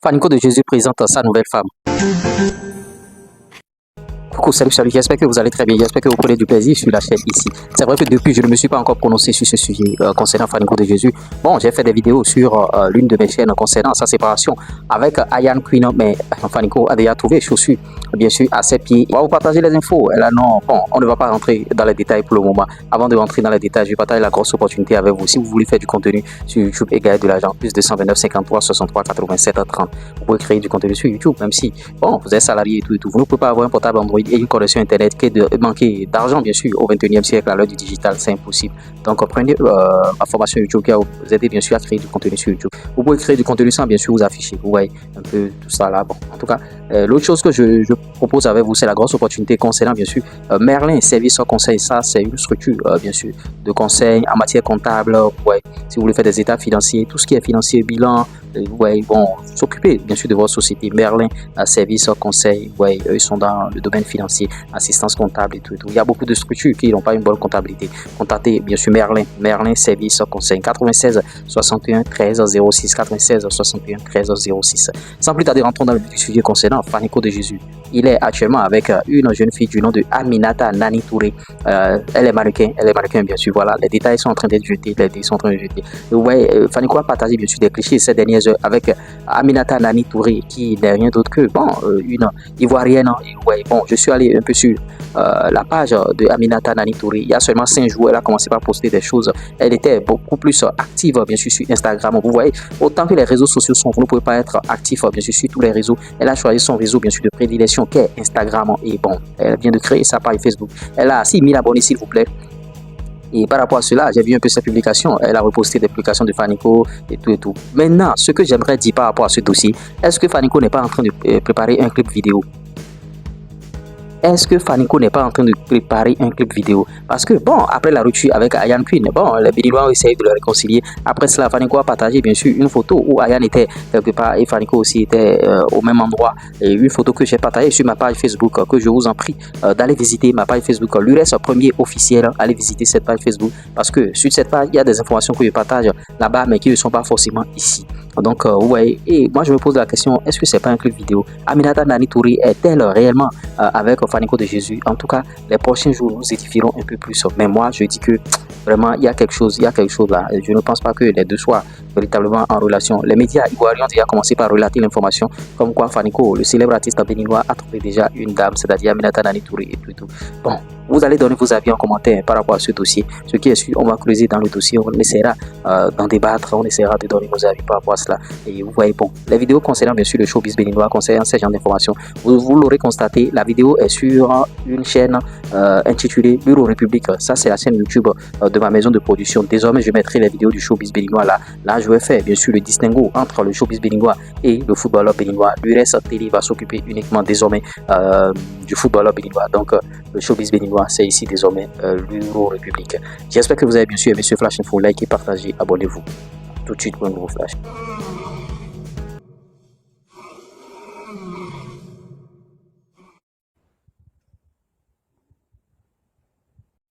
Fanico de Jésus présente sa nouvelle femme. Coucou, salut, j'espère que vous allez très bien, j'espère que vous prenez du plaisir sur la chaîne ici. C'est vrai que depuis, je ne me suis pas encore prononcé sur ce sujet concernant Fanico de Jésus. Bon, j'ai fait des vidéos sur l'une de mes chaînes concernant sa séparation avec Ayan Queen, mais Fanico a déjà trouvé chaussures, bien sûr, à ses pieds. On va vous partager les infos. Là, non, bon, on ne va pas rentrer dans les détails pour le moment. Avant de rentrer dans les détails, je partage la grosse opportunité avec vous. Si vous voulez faire du contenu sur YouTube et gagner de l'argent, plus 229 53 63 87 30, vous pouvez créer du contenu sur YouTube, même si, bon, vous êtes salarié et tout, vous ne pouvez pas avoir un portable Android et une connexion internet qui est de manquer d'argent, bien sûr, au 21e siècle, à l'heure du digital, c'est impossible. Donc, prenez ma formation YouTube qui va vous aider, bien sûr, à créer du contenu sur YouTube. Vous pouvez créer du contenu sans, bien sûr, vous afficher. Vous voyez un peu tout ça là. Bon, en tout cas, l'autre chose que je propose avec vous, c'est la grosse opportunité concernant, bien sûr, Merlin Service Conseil. Ça, c'est une structure, bien sûr, de conseil en matière comptable. Ouais, si vous voulez faire des états financiers, tout ce qui est financier, bilan, ouais, bon, s'occuper, bien sûr, de votre société. Merlin Service Conseil, ouais, ils sont dans le domaine financier, assistance comptable et tout. Il y a beaucoup de structures qui n'ont pas une bonne comptabilité. Contactez, bien sûr, Merlin Service Conseil, 96 61 13 06, 96 61 13 06. Sans plus tarder, rentrons dans le sujet concernant Fanico de Jésus. Il est actuellement avec une jeune fille du nom de Aminata Nani Touré. Elle est marocaine, bien sûr. Voilà, les détails sont en train d'être jetés, Vous voyez, Fanico a partagé, bien sûr, des clichés ces dernières heures avec Aminata Nani Touré, qui n'est rien d'autre que, bon, une Ivoirienne. Ouais, bon, je suis allé un peu sur la page de Aminata Nani Touré. Il y a seulement 5 jours, elle a commencé par poster des choses. Elle était beaucoup plus active, bien sûr, sur Instagram. Vous voyez, autant que les réseaux sociaux sont, vous ne pouvez pas être actif, bien sûr, sur tous les réseaux. Elle a choisi son réseau, bien sûr, de prédilection, qui est Instagram. Et bon, elle vient de créer sa page Facebook. Elle a 6000 abonnés, s'il vous plaît. Et par rapport à cela, j'ai vu un peu sa publication. Elle a reposté des publications de Fanico et tout. Maintenant, ce que j'aimerais dire par rapport à ce dossier, est-ce que Fanico n'est pas en train de préparer un clip vidéo? Est-ce que Fanico n'est pas en train de préparer un clip vidéo? Parce que, bon, après la rupture avec Ayan Queen, bon, les Béninois ont essayé de le réconcilier. Après cela, Fanico a partagé, bien sûr, une photo où Ayan était quelque part et Fanico aussi était au même endroit. Et une photo que j'ai partagée sur ma page Facebook, que je vous en prie d'aller visiter ma page Facebook. L'URES premier officiel, allez visiter cette page Facebook. Parce que sur cette page, il y a des informations que je partage là-bas, mais qui ne sont pas forcément ici. Donc, ouais, et moi je me pose la question, est-ce que c'est pas un clip vidéo? Aminata Nani Touré est-elle réellement avec Fanico de Jésus? En tout cas, les prochains jours nous édifierons un peu plus. Mais moi, je dis que vraiment, il y a quelque chose là. Je ne pense pas que les deux soient véritablement en relation. Les médias ivoiriens ont déjà commencé par relater l'information comme quoi Fanico, le célèbre artiste béninois, a trouvé déjà une dame, c'est-à-dire Aminata Nani Touré et tout. Bon, vous allez donner vos avis en commentaire par rapport à ce dossier. Ce qui est sûr, on va creuser dans le dossier, on essaiera d'en débattre, on essaiera de donner nos avis par rapport à cela. Et vous voyez, bon, les vidéos concernant bien sûr le showbiz béninois, concernant ce genre d'informations, vous l'aurez constaté, la vidéo est sur une chaîne intitulée Bureau République. Ça, c'est la chaîne YouTube de ma maison de production. Désormais, je mettrai les vidéos du showbiz béninois là. Là, je vais faire bien sûr le distinguo entre le showbiz béninois et le footballeur béninois. L'URES Télé va s'occuper uniquement désormais du footballeur béninois. Donc, le showbiz béninois, c'est ici désormais l'Euro République. J'espère que vous avez bien sûr aimé ce Flash Info. Likez, partagez, abonnez-vous. Tout de suite pour un nouveau flash.